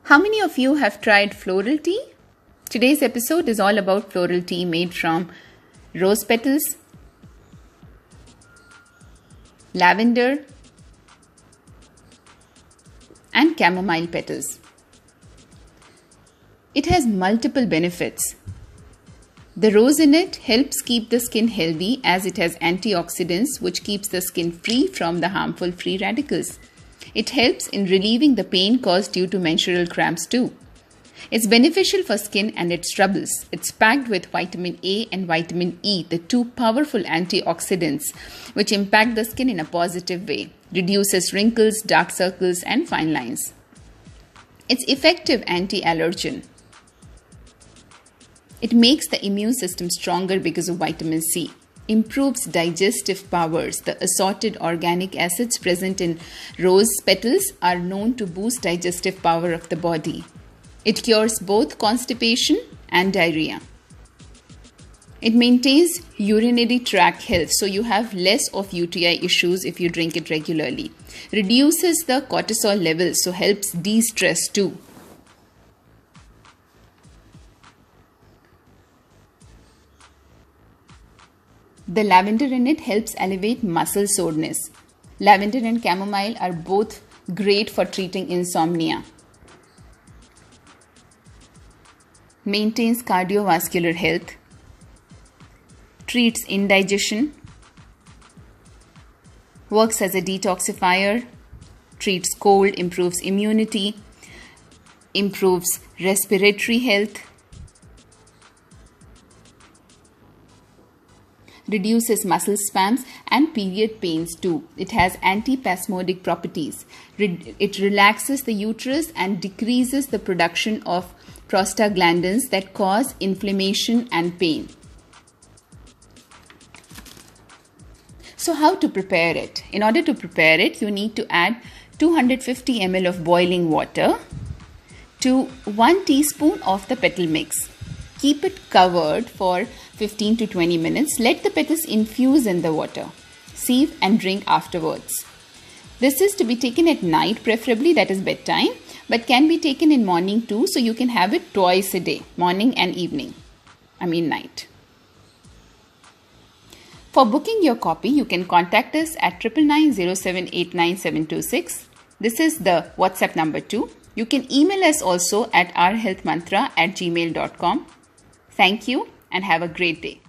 How many of you have tried floral tea? Today's episode is all about floral tea made from rose petals, lavender, and chamomile petals. It has multiple benefits. The rose in it helps keep the skin healthy as it has antioxidants which keeps the skin free from the harmful free radicals. It helps in relieving the pain caused due to menstrual cramps too. It's beneficial for skin and its troubles. It's packed with vitamin A and vitamin E, the two powerful antioxidants which impact the skin in a positive way, reduces wrinkles, dark circles, and fine lines. It's effective anti-allergen. It makes the immune system stronger because of vitamin C. Improves digestive powers. The assorted organic acids present in rose petals are known to boost digestive power of the body. It cures both constipation and diarrhea. It maintains urinary tract health, so you have less of UTI issues if you drink it regularly. Reduces the cortisol levels, so helps de-stress too. The lavender in it helps alleviate muscle soreness. Lavender and chamomile are both great for treating insomnia. Maintains cardiovascular health. Treats indigestion. Works as a detoxifier. Treats cold, improves immunity. Improves respiratory health. Reduces muscle spasms and period pains too. It has antispasmodic properties. It relaxes the uterus and decreases the production of prostaglandins that cause inflammation and pain. So how to prepare it? In order to prepare it, you need to add 250 ml of boiling water to 1 teaspoon of the petal mix. Keep it covered for 15 to 20 minutes. Let the petals infuse in the water. Sieve and drink afterwards. This is to be taken at night, preferably, that is bedtime, but can be taken in morning too, so you can have it twice a day, morning and evening. Night. For booking your copy, you can contact us at 9990789726. This is the WhatsApp number too. You can email us also at ourhealthmantra@gmail.com. Thank you and have a great day.